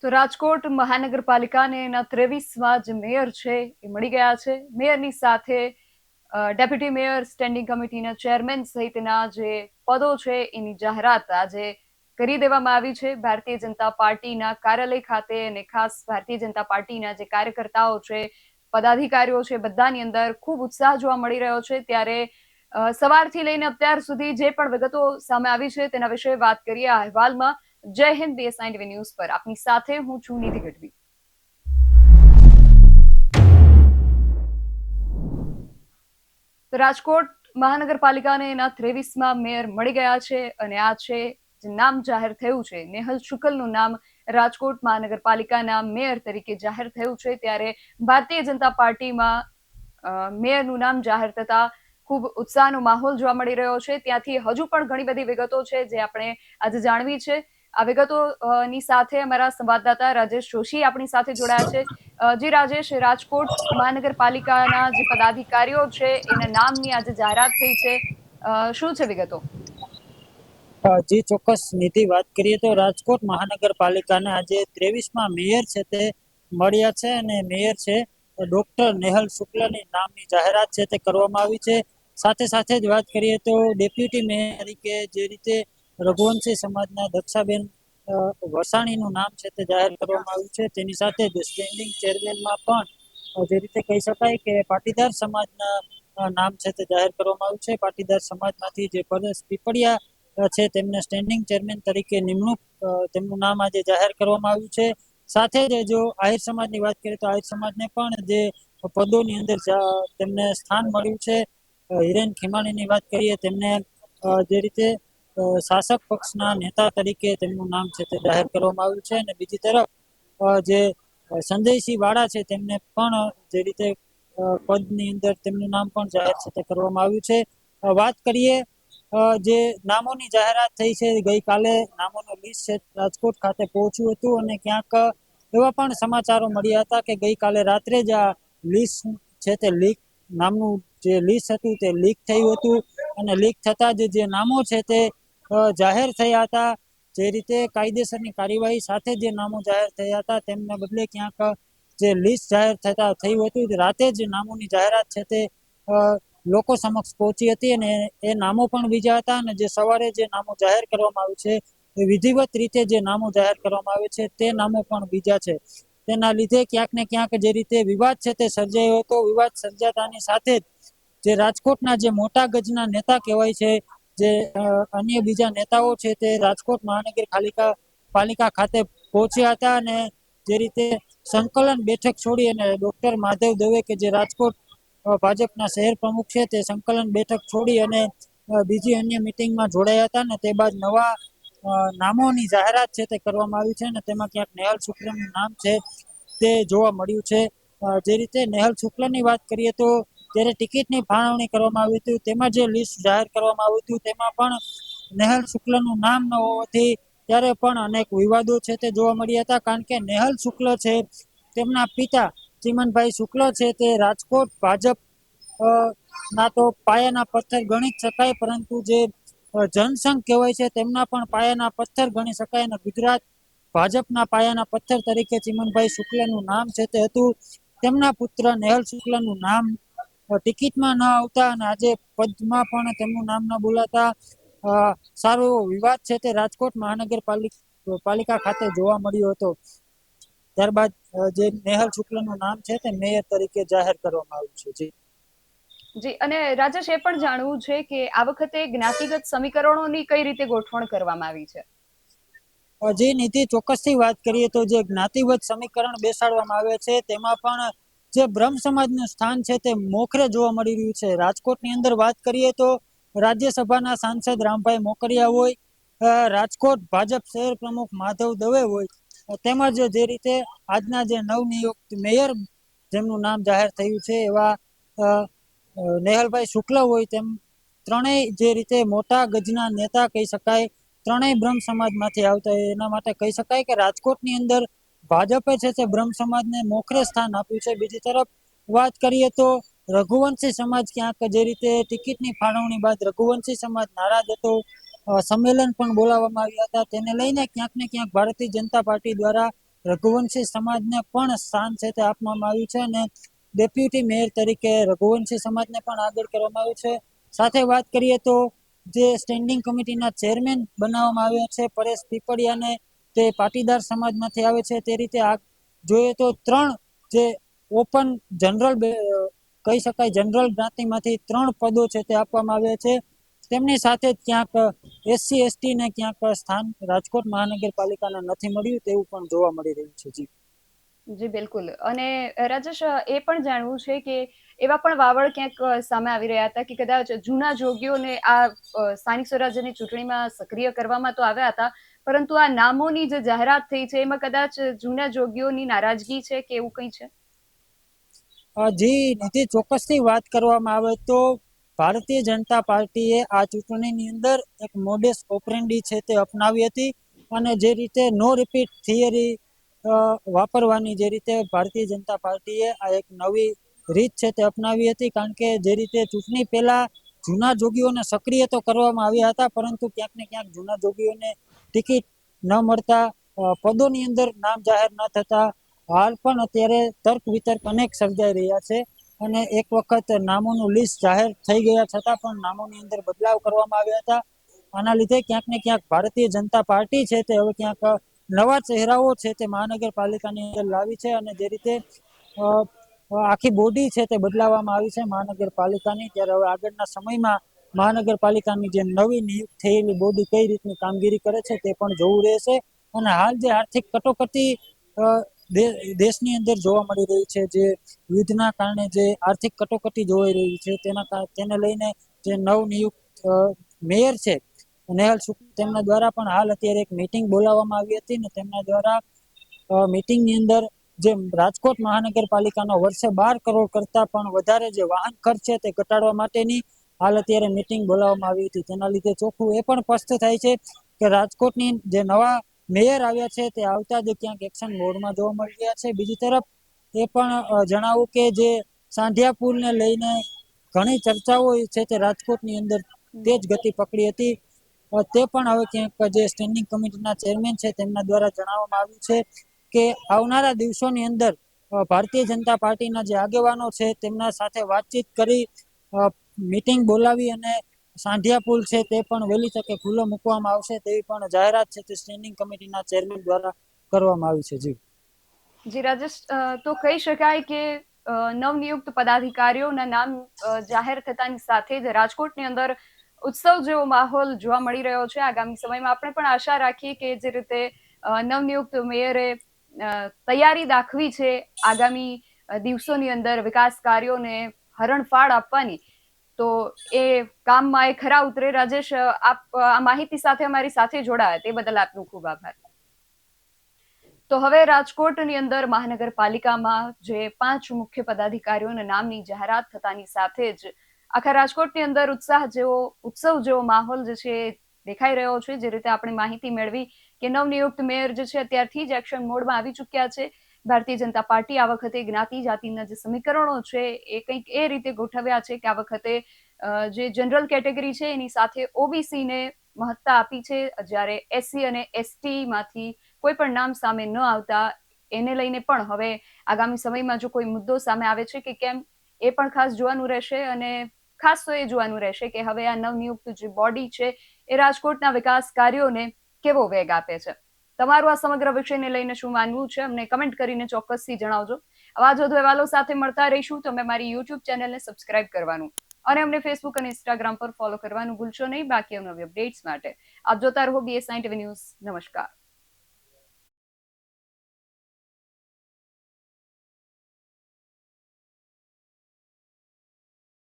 તો રાજકોટ મહાનગરપાલિકાને એના 23માં જે મેયર છે એ મળી ગયા છે. મેયરની સાથે ડેપ્યુટી મેયર, સ્ટેન્ડિંગ કમિટીના ચેરમેન સહિતના જે પદો છે એની જાહેરાત આજે કરી દેવામાં આવી છે. ભારતીય જનતા પાર્ટીના કાર્યાલય ખાતે અને ખાસ ભારતીય જનતા પાર્ટીના જે કાર્યકર્તાઓ છે, પદાધિકારીઓ છે, બધાની અંદર ખૂબ ઉત્સાહ જોવા મળી રહ્યો છે. ત્યારે સવારથી લઈને અત્યાર સુધી જે પણ વિગતો સામે આવી છે તેના વિશે વાત કરીએ આ અહેવાલમાં. જય હિન્દ, BS9 ન્યૂઝ પર આપની સાથે હું છું નિધિ ગઢવી. તો રાજકોટ મહાનગરપાલિકાને એના 23માં મેયર મળી ગયા છે અને આ છે જે નામ જાહેર થયું છે, નેહલ શુકલનું નામ રાજકોટ મહાનગરપાલિકાના મેયર તરીકે જાહેર થયું છે. ત્યારે ભારતીય જનતા પાર્ટીમાં મેયરનું નામ જાહેર થતા ખૂબ ઉત્સાહનો માહોલ જોવા મળી રહ્યો છે. ત્યાંથી હજુ પણ ઘણી બધી વિગતો છે જે આપણે આજે જાણવી છે. આ વિગતોની સાથે અમારા સંવાદદાતા રાજેશ જોશી આપણી સાથે જોડાયા છે. જી રાજેશ, રાજકોટ મહાનગરપાલિકાના જે પદાધિકારીઓ છે એના નામની આજે જાહેરાત થઈ છે, શું છે વિગતો? જી ચોક્કસ નીતિ વાત કરીએ તો રાજકોટ મહાનગરપાલિકાના આજે 23માં મેયર છે તે મળ્યા છે અને મેયર છે ડોક્ટર નેહલ શુક્લની નામની જાહેરાત છે તે કરવામાં આવી છે. સાથે સાથે જ વાત કરીએ તો ડેપ્યુટી મેયર તરીકે જે રીતે રઘુવંશી સમાજના દક્ષાબેન વસાણીનું નામ છે તે જાહેર કરવામાં આવ્યું છે. તેની સાથે જ સ્ટેન્ડિંગ ચેરમેનમાં પણ જે રીતે કહી શકાય કે પાટીદાર સમાજના નામ છે તે જાહેર કરવામાં આવ્યું છે. પાટીદાર સમાજમાંથી જે પરેશ પીપળિયા છે તેમને સ્ટેન્ડિંગ ચેરમેન તરીકે નિમણૂક તેમનું નામ આજે જાહેર કરવામાં આવ્યું છે. સાથે જ જો આહિર સમાજની વાત કરીએ તો આહિર સમાજને પણ જે પદોની અંદર તેમને સ્થાન મળ્યું છે. હિરેન ખીમાણીની વાત કરીએ તેમને જે રીતે શાસક પક્ષના નેતા તરીકે તેમનું નામ છે તે જાહેર કરવામાં આવ્યું છે અને બીજી તરફ જે સંજયસિંહ વાળા છે તેમને પણ જે રીતે પદની અંદર તેમનું નામ પણ જાહેર છે તે કરવામાં આવ્યું છે. વાત કરીએ જે નામોની જાહેરાત થઈ છે, ગઈકાલે નામોનું લિસ્ટ છે રાજકોટ ખાતે પહોંચ્યું હતું અને ક્યાંક એવા પણ સમાચારો મળ્યા હતા કે ગઈકાલે રાત્રે જ આ લિસ્ટ છે તે લીક નામનું જે લિસ્ટ હતું તે લીક થયું હતું અને લીક થતા જ જે નામો છે તે જાહેર થયા હતા. જે રીતે કાયદેસરની કાર્યવાહી સાથે જે નામો જાહેર થયા હતા તેમને બદલે ક્યાંક જે લિસ્ટ જાહેર થતા થયું હતું રાતે જ નામોની જાહેરાત છે તે લોકો સમક્ષ પહોંચી હતી અને એ નામો પણ બીજા હતા અને જે સવારે જે નામો જાહેર કરવામાં આવે છે એ વિધિવત રીતે જે નામો જાહેર કરવામાં આવે છે તે નામો પણ બીજા છે. તેના લીધે ક્યાંક ને ક્યાંક જે રીતે વિવાદ છે તે સર્જાયો હતો. વિવાદ સર્જાતાની સાથે જ જે રાજકોટના જે મોટા ગજના નેતા કહેવાય છે, જે અન્ય બીજા નેતાઓ છે તે રાજકોટ મહાનગરપાલિકા ખાતે પહોંચ્યા હતા અને જે રીતે સંકલન બેઠક છોડી અને ડોક્ટર માધવ દવે કે જે રાજકોટ ભાજપના શહેર પ્રમુખ છે તે સંકલન બેઠક છોડી અને બીજી અન્ય મિટિંગમાં જોડાયા હતા અને તે બાદ નવા નામોની જાહેરાત છે તે કરવામાં આવી છે અને તેમાં ક્યાંક નેહલ શુક્લનું નામ છે તે જોવા મળ્યું છે. જે રીતે નેહલ શુક્લની વાત કરીએ તો જ્યારે ટિકિટની ફાળવણી કરવામાં આવી હતી તેમાં જે લિસ્ટ જાહેર કરવામાં આવ્યું હતું તેમાં પણ નેહલ શુક્લનું નામ ન હોવાથી ત્યારે પણ અનેક વિવાદો છે તે જોવા મળ્યા હતા. કારણ કે નેહલ શુક્લ છે તેમના પિતા ચિમનભાઈ શુક્લ છે તે રાજકોટ ભાજપ ના તો પાયાના પથ્થર ગણી શકાય, પરંતુ જે જનસંઘ કહેવાય છે તેમના પણ પાયાના પથ્થર ગણી શકાય અને ગુજરાત ભાજપના પાયાના પથ્થર તરીકે ચિમનભાઈ શુક્લનું નામ છે તે હતું. તેમના પુત્ર નેહલ શુક્લનું નામ ટિકિટમાં ન આવતા અને આજે પદમાં પણ તેમનું નામ ન બોલાતા સારો એવો વિવાદ છે તે રાજકોટ મહાનગરપાલિકા ખાતે જોવા મળ્યો હતો. ત્યારબાદ જે નેહલ શુક્લનું નામ છે તે મેયર તરીકે જાહેર કરવામાં આવ્યું છે. જી, અને રાજેશ, એ પણ જાણવું છે કે આ વખતે જ્ઞાતિગત સમીકરણોની કઈ રીતે ગોઠવણ કરવામાં આવી છે? જે નીતિ ચોક્કસથી વાત કરીએ તો જે જ્ઞાતિગત સમીકરણ બેસાડવામાં આવે છે તેમાં પણ જે બ્રહ્મ સમાજનું સ્થાન છે તે મોખરે જોવા મળી રહ્યું છે. રાજકોટની અંદર વાત કરીએ તો રાજ્યસભાના સાંસદ રામભાઈ મોકરિયા હોય, રાજકોટ ભાજપ શહેર પ્રમુખ માધવ દવે હોય, તેમજ જે રીતે આજના જે નવનિયુક્ત મેયર જેમનું નામ જાહેર થયું છે એવા નેહલભાઈ શુક્લ હોય, તેમ ત્રણેય જે રીતે મોટા ગજના નેતા કહી શકાય, ત્રણેય બ્રહ્મ સમાજમાંથી આવતા એના માટે કહી શકાય કે રાજકોટની અંદર ભાજપે છે તે બ્રહ્મ સમાજને મોખરે સ્થાન આપ્યું છે. બીજી તરફ વાત કરીએ તો રઘુવંશી સમાજ ક્યાંક જે રીતે ટિકિટની ફાળવણી બાદ રઘુવંશી સમાજ નારાજ હતો, સંમેલન પણ બોલાવવામાં આવ્યા હતા. તેને લઈને ક્યાંક ને ક્યાંક ભારતીય જનતા પાર્ટી દ્વારા રઘુવંશી સમાજને પણ સ્થાન છે તે આપવામાં આવ્યું છે અને ડેપ્યુટી મેયર તરીકે રઘુવંશી સમાજને પણ આગળ કરવામાં આવ્યું છે. સાથે વાત કરીએ તો જે સ્ટેન્ડિંગ કમિટીના ચેરમેન બનાવવામાં આવ્યા છે પરેશ પીપળિયાને, તે પાટીદાર સમાજમાંથી આવે છે. તે રીતે જોઈએ તો 3 જે ઓપન જનરલ કહી શકાય જનરલ જ્ઞાતિમાંથી 3 પદો છે તે આપવામાં આવ્યા છે. તેમની સાથે ક્યાંક SC ST ને ક્યાંક સ્થાન રાજકોટ મહાનગરપાલિકાને નથી મળ્યું તેવું પણ જોવા મળી રહ્યું છે. જી જી બિલકુલ. અને રાજેશ, એ પણ જાણવું છે કે એવા પણ વાવડ ક્યાંક સામે આવી રહ્યા હતા કે કદાચ જૂના જોગીઓને આ સ્થાનિક સ્વરાજ્યની ચૂંટણીમાં સક્રિય કરવામાં તો આવ્યા હતા, પરંતુ આ નામોની જે જાહેરાત થઈ છે એમાં કદાચ જૂના જોગીઓની નારાજગી છે કે એવું કંઈ છે? જી નિધિ, ચોક્કસથી વાત કરવામાં આવે તો ભારતીય જનતા પાર્ટીએ આ ચૂંટણીની અંદર એક મોડેસ ઓપરેન્ડી છે તે અપનાવી હતી અને જે રીતે નો રિપીટ થિયરી વાપરવાની જે રીતે ભારતીય જનતા પાર્ટીએ આ એક નવી રીત છે તે અપનાવી હતી. કારણ કે જે રીતે ચૂંટણી પહેલા જૂના જોગીઓને સક્રિય તો કરવામાં આવ્યા હતા, પરંતુ ક્યાંક ને ક્યાંક જૂના જોગીઓને ટિકિટ ન મળતા, પદોની અંદર નામ જાહેર ન થતા હાલ પણ અત્યારે તર્ક વિતર્ક અનેક સર્જાઈ રહ્યા છે. અને એક વખત નામોનું લિસ્ટ જાહેર થઈ ગયા છતાં પણ નામોની અંદર બદલાવ કરવામાં આવ્યા હતા. આના લીધે ક્યાંક ને ક્યાંક ભારતીય જનતા પાર્ટી છે તે હવે ક્યાંક નવા ચહેરાઓ છે તે મહાનગરપાલિકાની અંદર લાવી છે અને જે રીતે આખી બોડી છે તે બદલાવવામાં આવી છે મહાનગરપાલિકાની. ત્યારે હવે આગળના સમયમાં મહાનગરપાલિકાની જે નવી નિયુક્ત થયેલી બોડી કઈ રીતની કામગીરી કરે છે તે પણ જોવું રહેશે. અને હાલ જે આર્થિક કટોકટી દેશની અંદર જોવા મળી રહી છે, જે યુદ્ધના કારણે જે આર્થિક કટોકટી જોવાઈ રહી છે તેને લઈને જે નવનિયુક્ત મેયર છે નેહલ શુક્લ, તેમના દ્વારા પણ હાલ અત્યારે એક મીટિંગ બોલાવવામાં આવી હતી ને તેમના દ્વારા મીટિંગની અંદર જે રાજકોટ મહાનગરપાલિકાનો વર્ષે 12 કરોડ કરતા પણ વધારે જે વાહન ખર્ચ છે તે ઘટાડવા માટેની હાલ અત્યારે મીટિંગ બોલાવવામાં આવી હતી. તેના લીધે ચોખ્ખું એ પણ સ્પષ્ટ થાય છે કે રાજકોટની જે નવા મેયર આવ્યા છે તે આવતા જ ક્યાંક એક્શન મોડમાં જોવા મળી રહ્યા છે. બીજી તરફ એ પણ જણાવું કે જે સાંઢિયા પુલને લઈને ઘણી ચર્ચાઓ છે તે રાજકોટની અંદર તેજ ગતિ પકડી હતી. તે પણ હવે ક્યાંક જે સ્ટેન્ડિંગ કમિટીના ચેરમેન છે તેમના દ્વારા જણાવવામાં આવ્યું છે કે આવનારા દિવસોની અંદર ભારતીય જનતા પાર્ટીના જે આગેવાનો છે તેમના સાથે વાતચીત કરી મીટિંગ બોલાવી અને સાંઢિયા પુલ છે તે પણ વહેલી તકે ખુલ્લો મૂકવામાં આવશે તેવી પણ જાહેરાત છે તે સ્ટેન્ડિંગ કમિટીના ચેરમેન દ્વારા કરવામાં આવી છે. જી રાજેશ, તો કહી શકાય કે નવનિયુક્ત પદાધિકારીઓના નામ જાહેર થતાની સાથે જ રાજકોટની અંદર ઉત્સવ જેવો માહોલ જોવા મળી રહ્યો છે. આગામી સમયમાં આપણે પણ આશા રાખીએ કે જે રીતે નવનિયુક્ત મેયરે તૈયારી દાખવી છે આગામી દિવસોની અંદર વિકાસ કાર્યોને હરણફાળ આપવાની, તો એ કામમાં એ ખરા ઉતરે. રાજેશ, આપ આ માહિતી સાથે અમારી સાથે જોડાયા તે બદલ આપનો ખૂબ આભાર. તો હવે રાજકોટની અંદર મહાનગરપાલિકામાં જે 5 મુખ્ય પદાધિકારીઓના નામની જાહેરાત થતાની સાથે જ આખા રાજકોટની અંદર ઉત્સવ જેવો માહોલ જે છે દેખાઈ રહ્યો છે. જે રીતે આપણે માહિતી મેળવી કે નવનિયુક્ત મેયર જે છે અત્યારથી જ એક્શન મોડમાં આવી ચૂક્યા છે. ભારતીય જનતા પાર્ટી આ વખતે જ્ઞાતિ જાતિના જે સમીકરણો છે એ કંઈક એ રીતે ગોઠવ્યા છે કે આ વખતે જે જનરલ કેટેગરી છે એની સાથે ઓબીસીને મહત્તા આપી છે, જ્યારે SC અને ST માંથી કોઈ પણ નામ સામે ન આવતા એને લઈને પણ હવે આગામી સમયમાં જો કોઈ મુદ્દો સામે આવે છે કે કેમ એ પણ ખાસ જોવાનું રહેશે. અને ખાસ તો એ જોવાનું રહેશે કે હવે આ નવનિયુક્ત જે બોડી છે એ રાજકોટના વિકાસ કાર્યોને કેવો વેગ આપે છે. તમારું આ સમગ્ર વિષયને લઈને શું માનવું છે અમને કમેન્ટ કરીને ચોક્કસથી જણાવજો. આવા જ વધુ અહેવાલો સાથે મળતા રહીશું. તમે મારી યુટ્યુબ ચેનલને સબસ્ક્રાઇબ કરવાનું અને અમને ફેસબુક અને ઇન્સ્ટાગ્રામ પર ફોલો કરવાનું ભૂલશો નહીં. બાકી નવી અપડેટ્સ માટે આપ જોતા રહો BS9 TV ન્યૂઝ. નમસ્કાર.